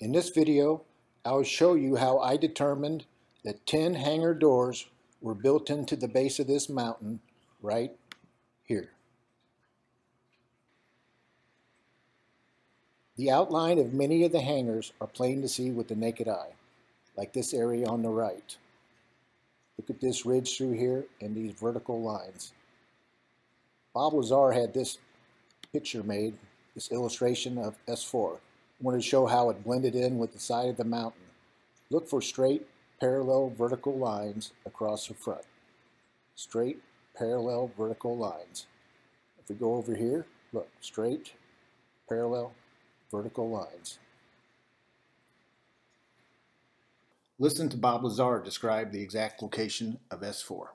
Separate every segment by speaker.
Speaker 1: In this video, I will show you how I determined that 10 hangar doors were built into the base of this mountain right here. The outline of many of the hangars are plain to see with the naked eye, like this area on the right. Look at this ridge through here and these vertical lines. Bob Lazar had this picture made, this illustration of S4. I wanted to show how it blended in with the side of the mountain. Look for straight, parallel, vertical lines across the front. Straight, parallel, vertical lines. If we go over here, look, straight, parallel, vertical lines. Listen to Bob Lazar describe the exact location of S4.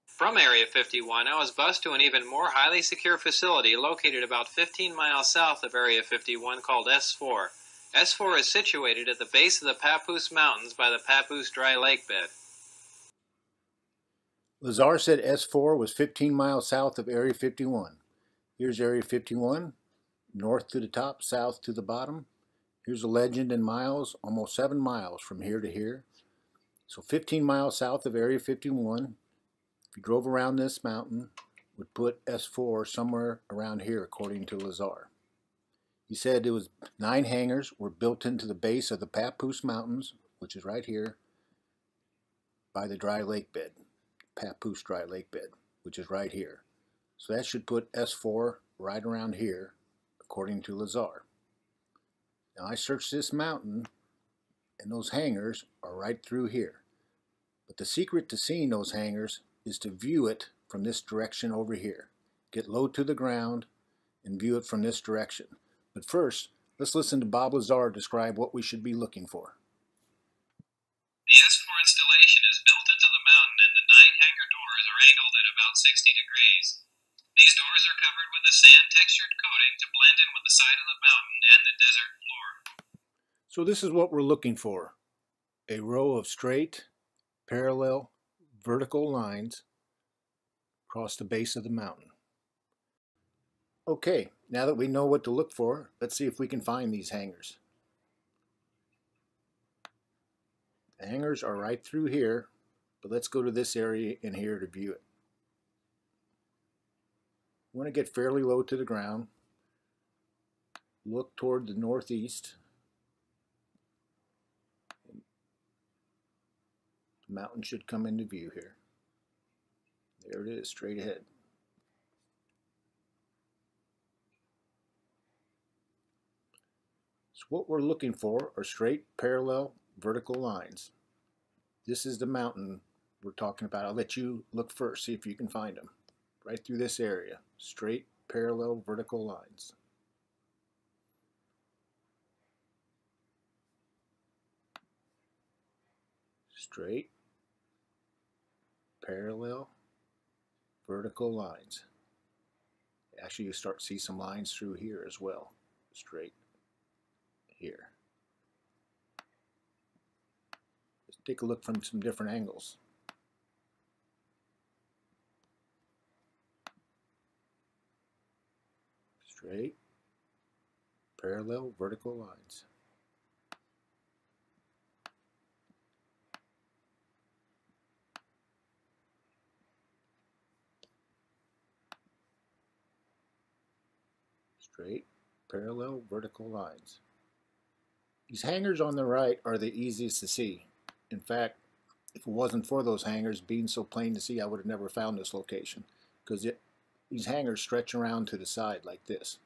Speaker 2: From Area 51, I was bused to an even more highly secure facility located about 15 miles south of Area 51 called S4. S4 is situated at the base of the Papoose Mountains by the Papoose Dry Lake bed.
Speaker 1: Lazar said S4 was 15 miles south of Area 51. Here's Area 51, north to the top, south to the bottom. Here's a legend in miles, almost 7 miles from here to here. So 15 miles south of Area 51. If you drove around this mountain, would put S4 somewhere around here, according to Lazar. He said it was 9 hangars were built into the base of the Papoose Mountains, which is right here, by the dry lake bed, Papoose Dry Lake bed, which is right here. So that should put S4 right around here, according to Lazar. Now I searched this mountain, and those hangars are right through here. But the secret to seeing those hangars is to view it from this direction over here. Get low to the ground and view it from this direction. But first, let's listen to Bob Lazar describe what we should be looking for.
Speaker 2: The S4 installation is built into the mountain and the 9 hangar doors are angled at about 60 degrees. These doors are covered with a sand-textured coating to blend in with the side of the mountain and the desert floor.
Speaker 1: So this is what we're looking for. A row of straight, parallel, vertical lines across the base of the mountain. Okay, now that we know what to look for, let's see if we can find these hangars. The hangars are right through here, but let's go to this area in here to view it. We want to get fairly low to the ground. Look toward the northeast. The mountain should come into view here. There it is, straight ahead. So what we're looking for are straight, parallel, vertical lines. This is the mountain we're talking about. I'll let you look first, see if you can find them. Right through this area, straight, parallel, vertical lines. Straight, parallel, vertical lines. Actually, you start to see some lines through here as well. Straight here. Let's take a look from some different angles. Straight, parallel, vertical lines. Straight, parallel, vertical lines. These hangars on the right are the easiest to see. In fact, if it wasn't for those hangars being so plain to see, I would have never found this location, because these hangars stretch around to the side like this.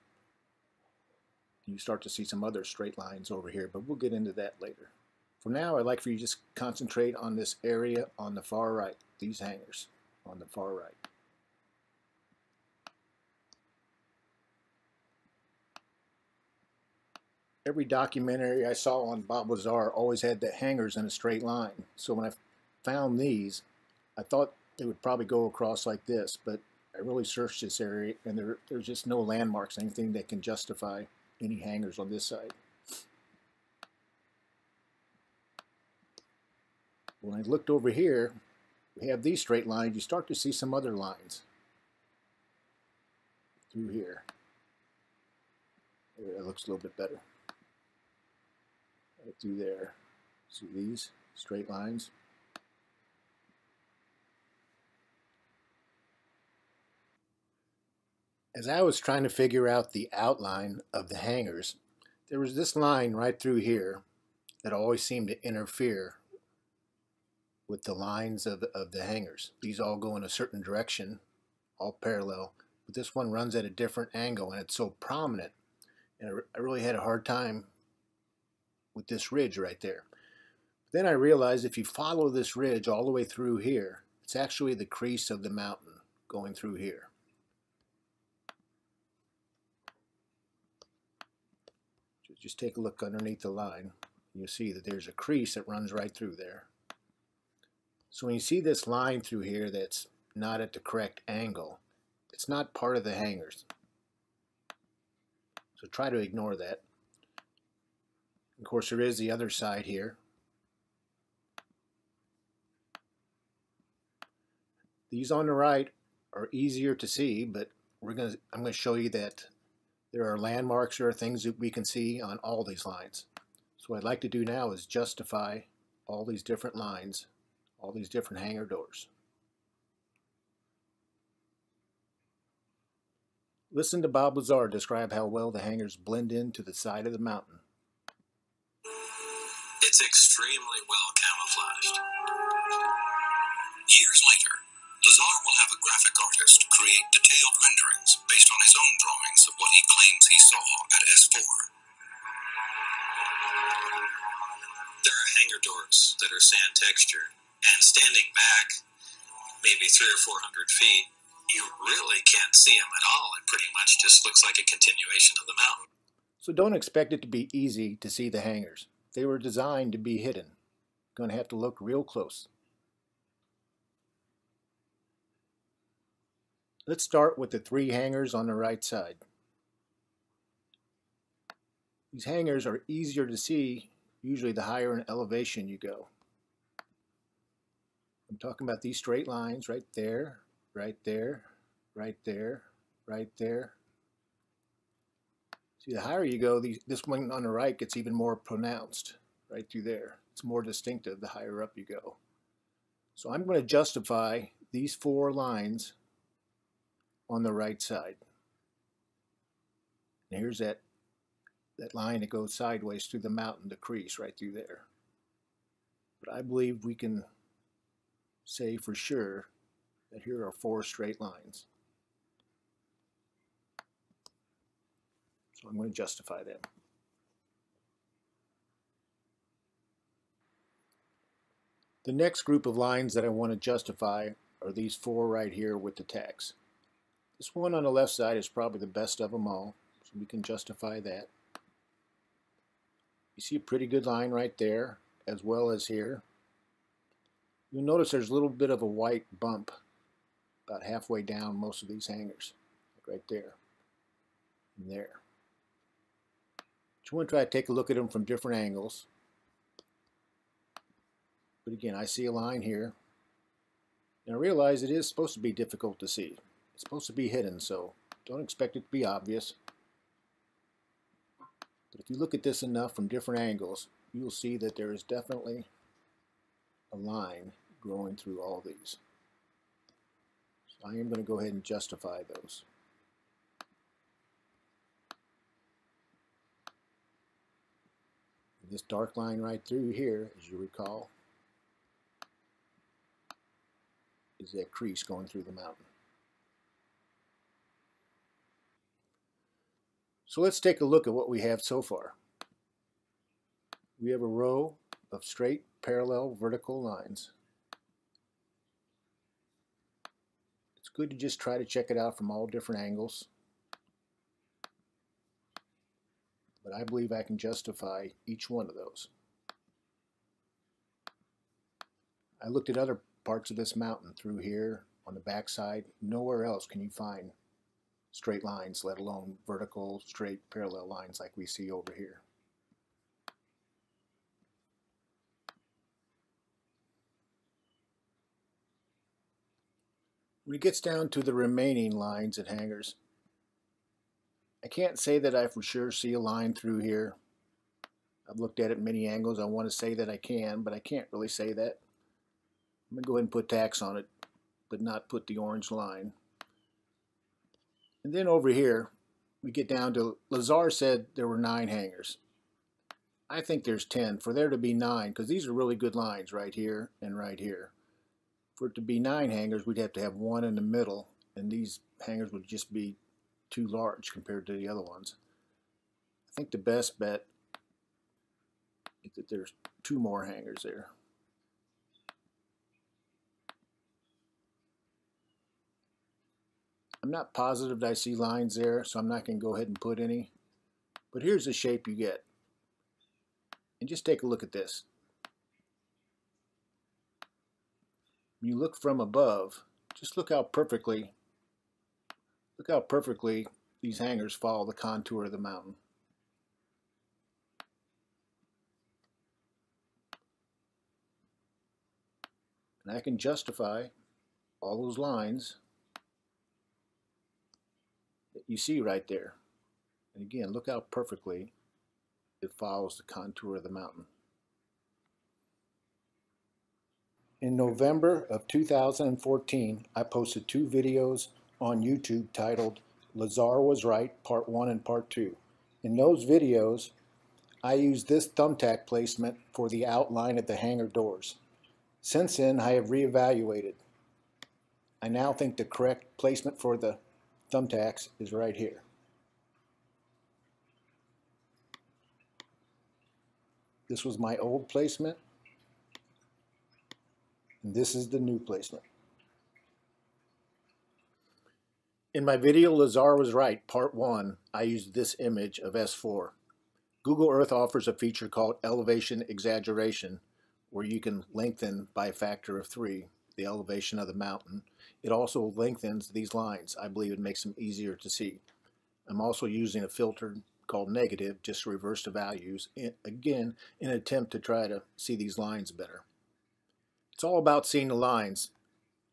Speaker 1: You start to see some other straight lines over here, but we'll get into that later. For now, I'd like for you to just concentrate on this area on the far right, these hangars on the far right. Every documentary I saw on Bob Lazar always had the hangars in a straight line. So when I found these, I thought they would probably go across like this, but I really searched this area and there's just no landmarks, anything that can justify any hangars on this side. When I looked over here, we have these straight lines. You start to see some other lines through here. There, that looks a little bit better. right through there. See these straight lines? As I was trying to figure out the outline of the hangars, there was this line right through here that always seemed to interfere with the lines of the hangars. These all go in a certain direction, all parallel, but this one runs at a different angle, and it's so prominent. And I really had a hard time with this ridge right there. Then I realized if you follow this ridge all the way through here, it's actually the crease of the mountain going through here. Just take a look underneath the line. You'll see that there's a crease that runs right through there. So when you see this line through here that's not at the correct angle, it's not part of the hangars. So try to ignore that. Of course, there is the other side here. These on the right are easier to see, but I'm going to show you that there are landmarks or things that we can see on all these lines. So what I'd like to do now is justify all these different lines, all these different hangar doors. Listen to Bob Lazar describe how well the hangars blend into the side of the mountain.
Speaker 3: It's extremely well camouflaged. Years later, Lazar will have a graphic artist create detailed renderings based on his own drawings of what he claims he saw at S4. There are hangar doors that are sand textured, and standing back maybe 300 or 400 feet, you really can't see them at all. It pretty much just looks like a continuation of the mountain.
Speaker 1: So don't expect it to be easy to see the hangars. They were designed to be hidden. You're going to have to look real close. Let's start with the 3 hangars on the right side. These hangars are easier to see usually the higher in elevation you go. I'm talking about these straight lines right there, right there, right there, right there. See, the higher you go, this one on the right gets even more pronounced right through there. It's more distinctive the higher up you go. So I'm going to justify these 4 lines on the right side. And here's that line that goes sideways through the mountain, the crease right through there. But I believe we can say for sure that here are 4 straight lines. So I'm going to justify them. The next group of lines that I want to justify are these 4 right here with the tacks. This one on the left side is probably the best of them all, so we can justify that. You see a pretty good line right there, as well as here. You'll notice there's a little bit of a white bump about halfway down most of these hangars, like right there and there. But you want to try to take a look at them from different angles. But again, I see a line here, and I realize it is supposed to be difficult to see. It's supposed to be hidden, so don't expect it to be obvious. But if you look at this enough from different angles, you'll see that there is definitely a line growing through all these. So I am going to go ahead and justify those. And this dark line right through here, as you recall, is that crease going through the mountain. So let's take a look at what we have so far. We have a row of straight, parallel, vertical lines. It's good to just try to check it out from all different angles. But I believe I can justify each one of those. I looked at other parts of this mountain through here on the back side. Nowhere else can you find straight lines, let alone vertical, straight, parallel lines like we see over here. When it gets down to the remaining lines and hangars, I can't say that I for sure see a line through here. I've looked at it many angles. I want to say that I can, but I can't really say that. I'm going to go ahead and put tacks on it, but not put the orange line. And then over here, we get down to, Lazar said there were 9 hangers. I think there's 10. For there to be 9, because these are really good lines right here and right here. For it to be 9 hangers, we'd have to have 1 in the middle, and these hangers would just be too large compared to the other ones. I think the best bet is that there's 2 more hangers there. I'm not positive that I see lines there, so I'm not going to go ahead and put any. But here's the shape you get. And just take a look at this. When you look from above, just look how perfectly these hangers follow the contour of the mountain. And I can justify all those lines that you see right there. And again, look how perfectly it follows the contour of the mountain. In November of 2014, I posted 2 videos on YouTube titled Lazar Was Right, Part 1 and Part 2. In those videos, I used this thumbtack placement for the outline of the hangar doors. Since then, I have reevaluated. I now think the correct placement for the thumbtacks is right here. This was my old placement, and this is the new placement. In my video, Lazar Was Right, Part 1, I used this image of S4. Google Earth offers a feature called elevation exaggeration, where you can lengthen by a factor of 3 the elevation of the mountain. It also lengthens these lines. I believe it makes them easier to see. I'm also using a filter called negative just to reverse the values, again, in an attempt to try to see these lines better. It's all about seeing the lines.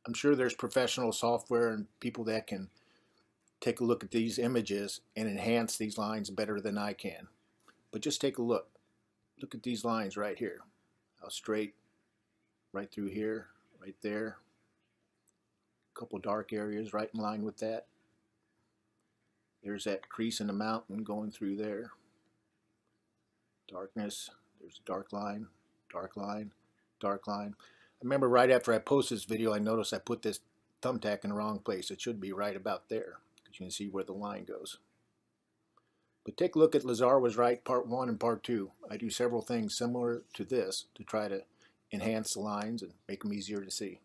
Speaker 1: I'm sure there's professional software and people that can take a look at these images and enhance these lines better than I can. But just take a look. Look at these lines right here. How straight, right through here, right there. A couple dark areas right in line with that. There's that crease in the mountain going through there. Darkness, there's a dark line, dark line, dark line. I remember right after I posted this video, I noticed I put this thumbtack in the wrong place. It should be right about there, because you can see where the line goes. But take a look at Lazar Was Right, Part 1 and Part 2. I do several things similar to this to try to enhance the lines and make them easier to see.